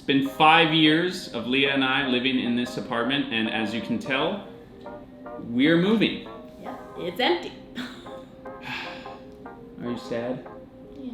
been 5 years of Leah and I living in this apartment, and as you can tell, we're moving. Yeah, it's empty. Are you sad? Yeah.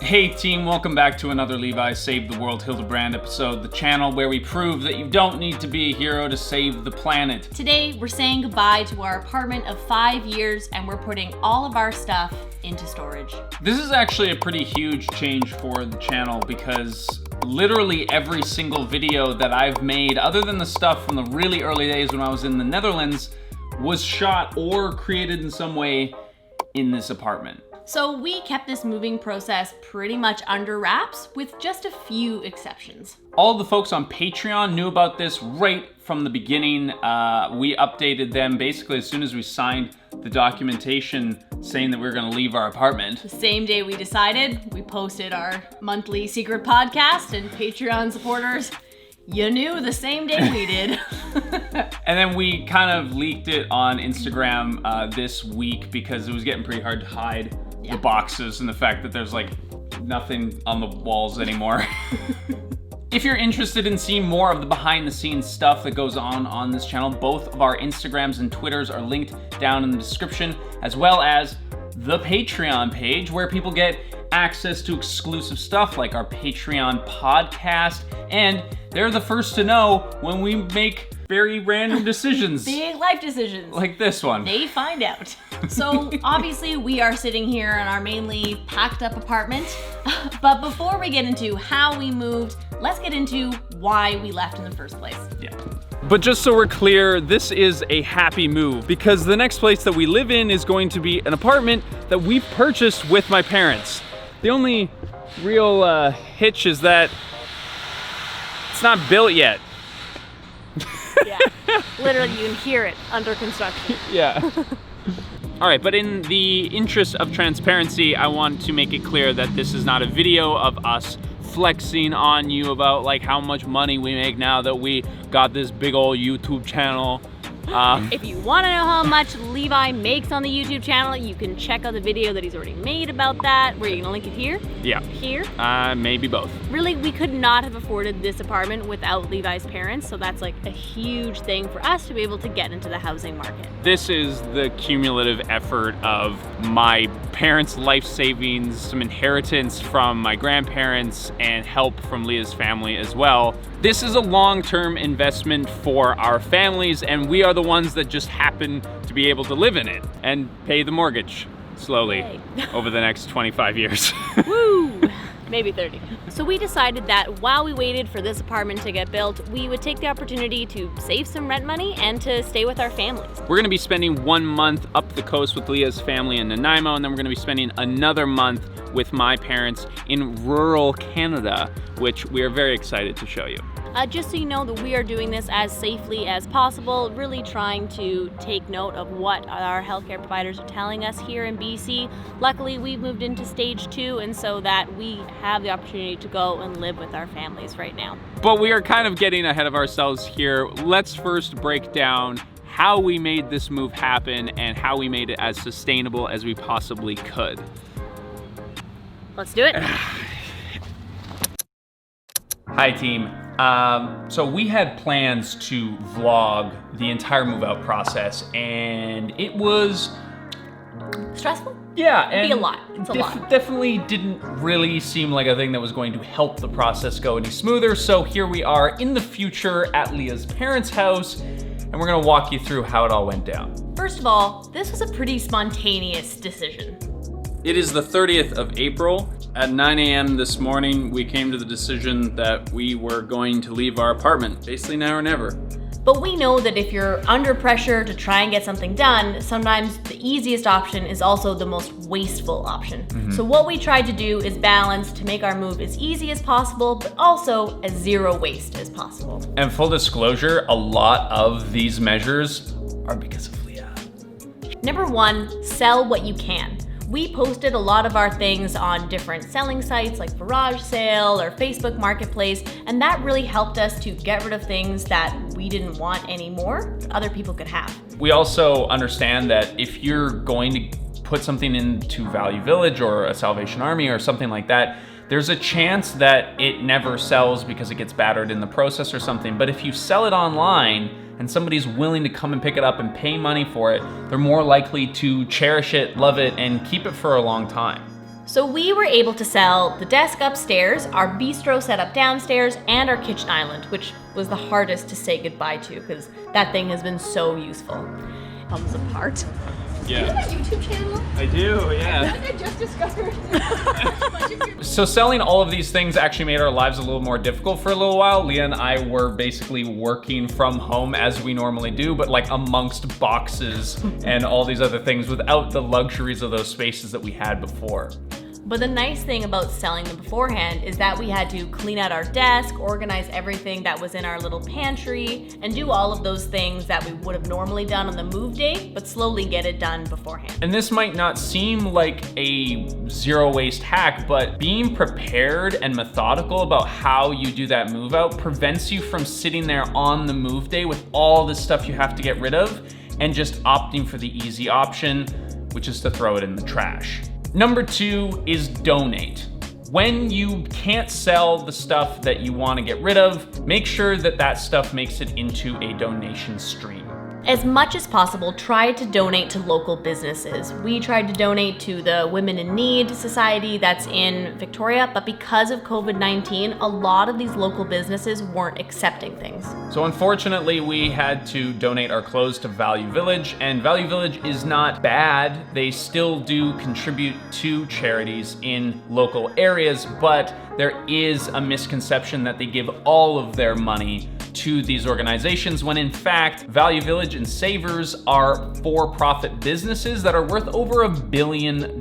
Hey team, welcome back to another Levi Save the World Hildebrand episode, the channel where we prove that you don't need to be a hero to save the planet. Today, we're saying goodbye to our apartment of 5 years, and we're putting all of our stuff into storage. This is actually a pretty huge change for the channel because literally every single video that I've made, other than the stuff from the really early days when I was in the Netherlands, was shot or created in some way in this apartment. So we kept this moving process pretty much under wraps with just a few exceptions. All the folks on Patreon knew about this right from the beginning. We updated them basically as soon as we signed the documentation saying that we were gonna leave our apartment. The same day we decided, we posted our monthly secret podcast, and Patreon supporters, you knew the same day we did. And then we kind of leaked it on Instagram this week because it was getting pretty hard to hide the boxes and the fact that there's like nothing on the walls anymore. If you're interested in seeing more of the behind the scenes stuff that goes on this channel, both of our Instagrams and Twitters are linked down in the description, as well as the Patreon page where people get access to exclusive stuff like our Patreon podcast, and they're the first to know when we make very random decisions. Big life decisions. Like this one. They find out. So obviously we are sitting here in our mainly packed up apartment, but before we get into how we moved, let's get into why we left in the first place. Yeah. But just so we're clear, this is a happy move because the next place that we live in is going to be an apartment that we purchased with my parents. The only real hitch is that it's not built yet. Yeah, literally you can hear it under construction. Yeah. All right, but in the interest of transparency, I want to make it clear that this is not a video of us flexing on you about like how much money we make now that we got this big old YouTube channel. If you want to know how much Levi makes on the YouTube channel, you can check out the video that he's already made about that. Where you gonna link it here? Yeah. Here? Maybe both. Really, we could not have afforded this apartment without Levi's parents, so that's like a huge thing for us to be able to get into the housing market. This is the cumulative effort of my parents' life savings, some inheritance from my grandparents, and help from Leah's family as well. This is a long-term investment for our families, and we are the ones that just happen to be able to live in it and pay the mortgage slowly over the next 25 years. Woo! Maybe 30. So we decided that while we waited for this apartment to get built, we would take the opportunity to save some rent money and to stay with our families. We're gonna be spending 1 month up the coast with Leah's family in Nanaimo, and then we're gonna be spending another month with my parents in rural Canada, which we are very excited to show you. Just so you know that we are doing this as safely as possible, really trying to take note of what our healthcare providers are telling us here in BC. Luckily, we've moved into stage 2, and so that we have the opportunity to go and live with our families right now. But we are kind of getting ahead of ourselves here. Let's first break down how we made this move happen and how we made it as sustainable as we possibly could. Let's do it. Hi team. So we had plans to vlog the entire move out process, and it was Stressful? yeah, It'd be a lot. It's a lot. Definitely didn't really seem like a thing that was going to help the process go any smoother. So here we are in the future at Leah's parents' house, and we're gonna walk you through how it all went down. First of all, this was a pretty spontaneous decision. It is the 30th of April. At 9 a.m. this morning, we came to the decision that we were going to leave our apartment, basically now or never. But we know that if you're under pressure to try and get something done, sometimes the easiest option is also the most wasteful option. So what we tried to do is balance to make our move as easy as possible, but also as zero waste as possible. And full disclosure, a lot of these measures are because of Leah. Number 1, sell what you can. We posted a lot of our things on different selling sites like Garage Sale or Facebook Marketplace, and that really helped us to get rid of things that we didn't want anymore that other people could have. We also understand that if you're going to put something into Value Village or a Salvation Army or something like that, there's a chance that it never sells because it gets battered in the process or something. But if you sell it online and somebody's willing to come and pick it up and pay money for it, they're more likely to cherish it, love it, and keep it for a long time. So we were able to sell the desk upstairs, our bistro set up downstairs, and our kitchen island, which was the hardest to say goodbye to because that thing has been so useful. Comes apart. Yeah. Do you have a YouTube channel? I do, yeah. I just discovered. So selling all of these things actually made our lives a little more difficult for a little while. Leah and I were basically working from home as we normally do, but like amongst boxes and all these other things without the luxuries of those spaces that we had before. But the nice thing about selling them beforehand is that we had to clean out our desk, organize everything that was in our little pantry, and do all of those things that we would have normally done on the move day, but slowly get it done beforehand. And this might not seem like a zero waste hack, but being prepared and methodical about how you do that move out prevents you from sitting there on the move day with all the stuff you have to get rid of and just opting for the easy option, which is to throw it in the trash. Number 2 is donate. When you can't sell the stuff that you want to get rid of, make sure that that stuff makes it into a donation stream. As much as possible, try to donate to local businesses. We tried to donate to the Women in Need Society that's in Victoria, but because of COVID-19, a lot of these local businesses weren't accepting things. So unfortunately, we had to donate our clothes to Value Village, and Value Village is not bad. They still do contribute to charities in local areas, but there is a misconception that they give all of their money to these organizations, when in fact, Value Village and Savers are for-profit businesses that are worth over $1 billion.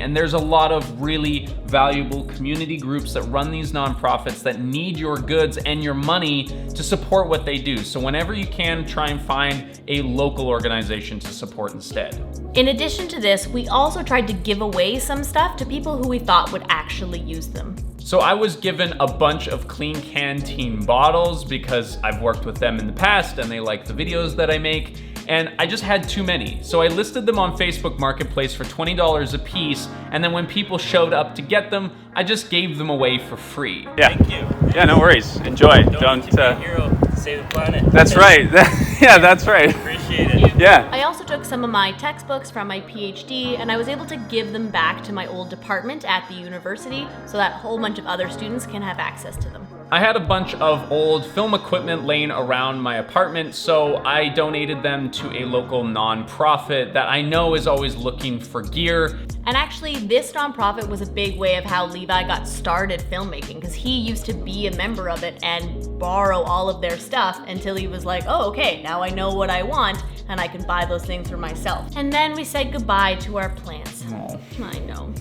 And there's a lot of really valuable community groups that run these nonprofits that need your goods and your money to support what they do. So whenever you can, try and find a local organization to support instead. In addition to this, we also tried to give away some stuff to people who we thought would actually use them. So I was given a bunch of Clean Canteen bottles because I've worked with them in the past and they like the videos that I make, and I just had too many. So I listed them on Facebook Marketplace for $20 a piece, and then when people showed up to get them, I just gave them away for free. Yeah. Thank you. Yeah, no worries. Enjoy. Don't be a hero to save the planet. That's right. Yeah, that's right. Appreciate it. Yeah. I also took some of my textbooks from my PhD and I was able to give them back to my old department at the university so that a whole bunch of other students can have access to them. I had a bunch of old film equipment laying around my apartment, so I donated them to a local nonprofit that I know is always looking for gear. And actually, this nonprofit was a big way of how Levi got started filmmaking, because he used to be a member of it and borrow all of their stuff until he was like, oh, okay, now I know what I want and I can buy those things for myself. And then we said goodbye to our plants. Oh. I know.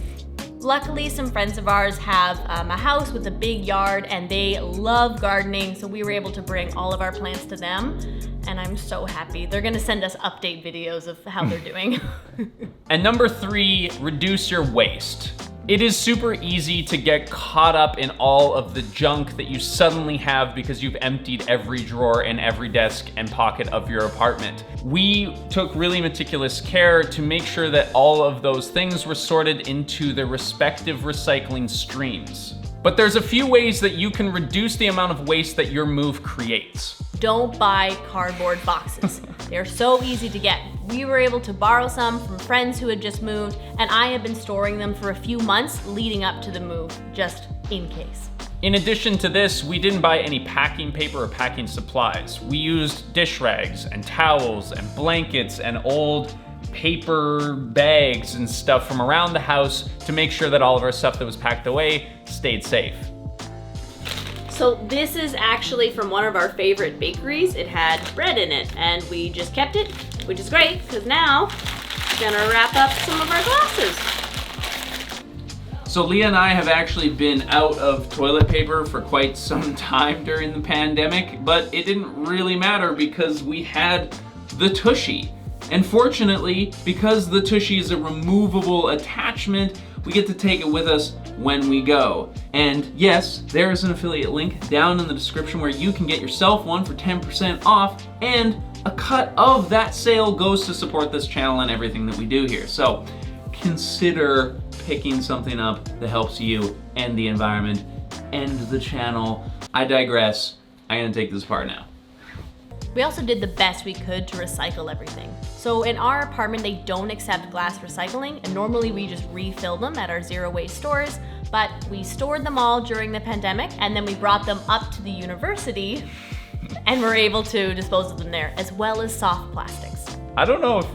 Luckily, some friends of ours have a house with a big yard and they love gardening, so we were able to bring all of our plants to them, and I'm so happy. They're gonna send us update videos of how they're doing. And number 3, reduce your waste. It is super easy to get caught up in all of the junk that you suddenly have because you've emptied every drawer and every desk and pocket of your apartment. We took really meticulous care to make sure that all of those things were sorted into their respective recycling streams. But there's a few ways that you can reduce the amount of waste that your move creates. Don't buy cardboard boxes. They're so easy to get. We were able to borrow some from friends who had just moved, and I have been storing them for a few months leading up to the move, just in case. In addition to this, we didn't buy any packing paper or packing supplies. We used dish rags and towels and blankets and old paper bags and stuff from around the house to make sure that all of our stuff that was packed away stayed safe. So this is actually from one of our favorite bakeries. It had bread in it and we just kept it, which is great because now we're gonna wrap up some of our glasses. So Leah and I have actually been out of toilet paper for quite some time during the pandemic, but it didn't really matter because we had the Tushy. And fortunately, because the Tushy is a removable attachment, we get to take it with us when we go. And yes, there is an affiliate link down in the description where you can get yourself one for 10% off, and a cut of that sale goes to support this channel and everything that we do here. So consider picking something up that helps you and the environment and the channel. I digress. I'm gonna take this apart now. We also did the best we could to recycle everything. So in our apartment, they don't accept glass recycling, and normally we just refill them at our zero waste stores, but we stored them all during the pandemic, and then we brought them up to the university and were able to dispose of them there, as well as soft plastics. I don't know if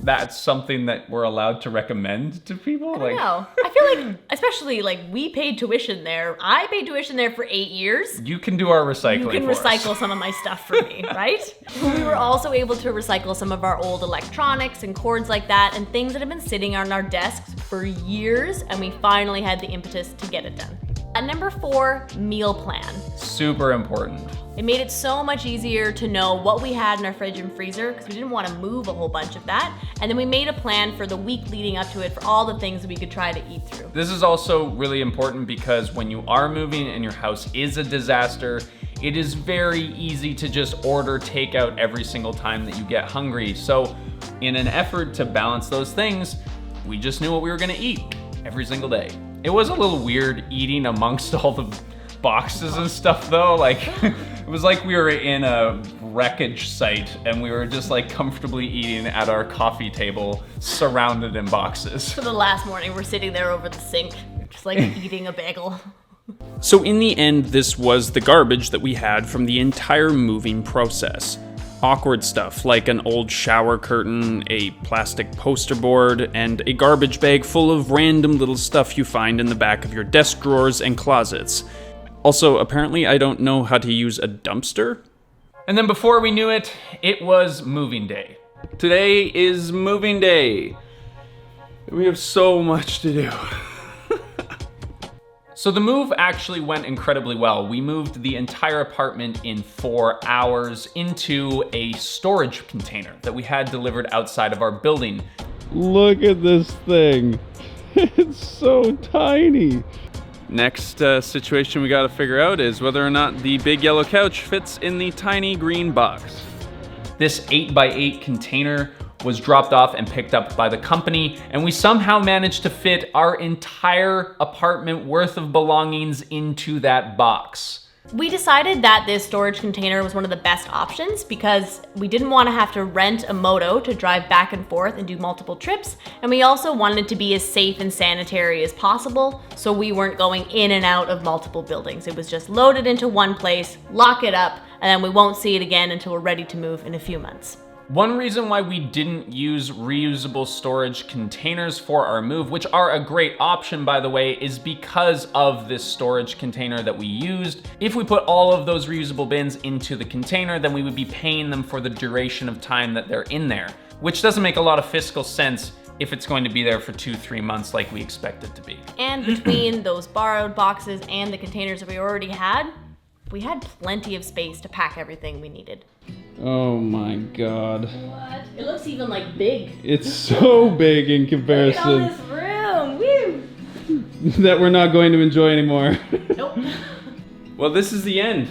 that's something that we're allowed to recommend to people. I don't know. I feel like, especially like we paid tuition there. I paid tuition there for 8 years. You can do our recycling. You can recycle some of my stuff for me, right? We were also able to recycle some of our old electronics and cords like that, and things that have been sitting on our desks for years, and we finally had the impetus to get it done. At number 4, meal plan. Super important. It made it so much easier to know what we had in our fridge and freezer because we didn't want to move a whole bunch of that. And then we made a plan for the week leading up to it for all the things that we could try to eat through. This is also really important because when you are moving and your house is a disaster, it is very easy to just order takeout every single time that you get hungry. So in an effort to balance those things, we just knew what we were gonna eat every single day. It was a little weird eating amongst all the boxes and stuff though. Like, it was like we were in a wreckage site and we were just like comfortably eating at our coffee table surrounded in boxes. For the last morning, we're sitting there over the sink, just like eating a bagel. So in the end, this was the garbage that we had from the entire moving process. Awkward stuff like an old shower curtain, a plastic poster board, and a garbage bag full of random little stuff you find in the back of your desk drawers and closets. Also, apparently I don't know how to use a dumpster. And then before we knew it, it was moving day. Today is moving day. We have so much to do. So the move actually went incredibly well. We moved the entire apartment in 4 hours into a storage container that we had delivered outside of our building. Look at this thing. It's so tiny. Next situation we gotta figure out is whether or not the big yellow couch fits in the tiny green box. This 8x8 container was dropped off and picked up by the company, and we somehow managed to fit our entire apartment worth of belongings into that box. We decided that this storage container was one of the best options because we didn't want to have to rent a moto to drive back and forth and do multiple trips, and we also wanted to be as safe and sanitary as possible, so we weren't going in and out of multiple buildings. It was just loaded into one place, lock it up, and then we won't see it again until we're ready to move in a few months. One reason why we didn't use reusable storage containers for our move, which are a great option by the way, is because of this storage container that we used. If we put all of those reusable bins into the container, then we would be paying them for the duration of time that they're in there, which doesn't make a lot of fiscal sense if it's going to be there for 2-3 months like we expect it to be. And between those borrowed boxes and the containers that we already had, we had plenty of space to pack everything we needed. Oh my god. What? It looks even like big. It's so big in Look at all comparison this room, woo! that we're not going to enjoy anymore. Nope. Well, this is the end.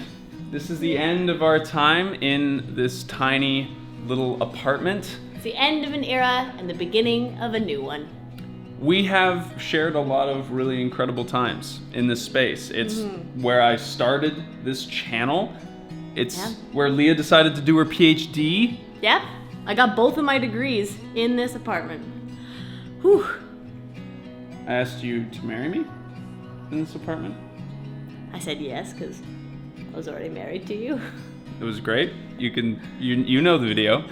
This is the end of our time in this tiny little apartment. It's the end of an era and the beginning of a new one. We have shared a lot of really incredible times in this space. It's where I started this channel. It's where Leah decided to do her PhD. Yep, I got both of my degrees in this apartment. Whew. I asked you to marry me in this apartment. I said yes, because I was already married to you. It was great. You know the video.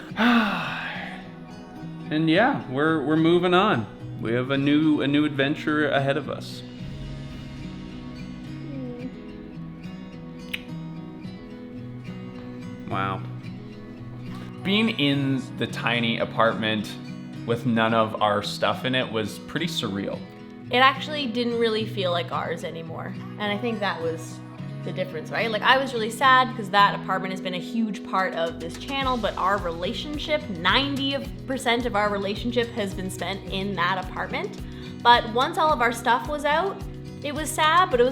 And yeah, we're moving on. We have a new adventure ahead of us. Wow. Being in the tiny apartment with none of our stuff in it was pretty surreal. It actually didn't really feel like ours anymore. And I think that was the difference, right? Like, I was really sad because that apartment has been a huge part of this channel, but our relationship, 90% of our relationship has been spent in that apartment. But once all of our stuff was out, it was sad, but it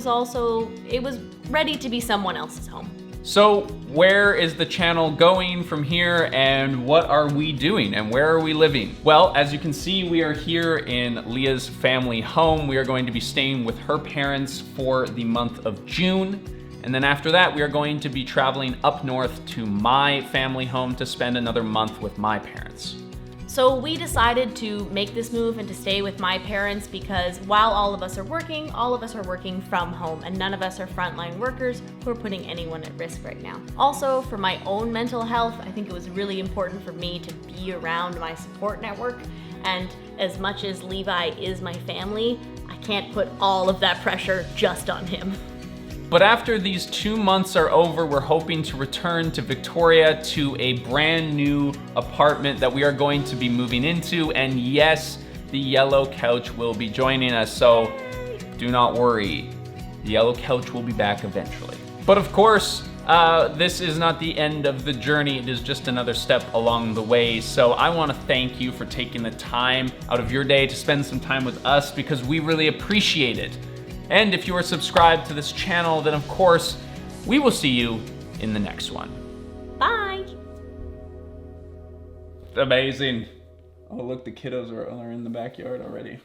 was ready to be someone else's home. So where is the channel going from here, and what are we doing, and where are we living? Well, as you can see, we are here in Leah's family home. We are going to be staying with her parents for the month of June. And then after that, we are going to be traveling up north to my family home to spend another month with my parents. So we decided to make this move and to stay with my parents because while all of us are working from home, and none of us are frontline workers who are putting anyone at risk right now. Also, for my own mental health, I think it was really important for me to be around my support network. And as much as Levi is my family, I can't put all of that pressure just on him. But after these 2 months are over, we're hoping to return to Victoria to a brand new apartment that we are going to be moving into. And yes, the yellow couch will be joining us, so do not worry. The yellow couch will be back eventually. But of course, this is not the end of the journey. It is just another step along the way. So I want to thank you for taking the time out of your day to spend some time with us, because we really appreciate it. And if you are subscribed to this channel, then of course, we will see you in the next one. Bye. Amazing. Oh, look, the kiddos are in the backyard already.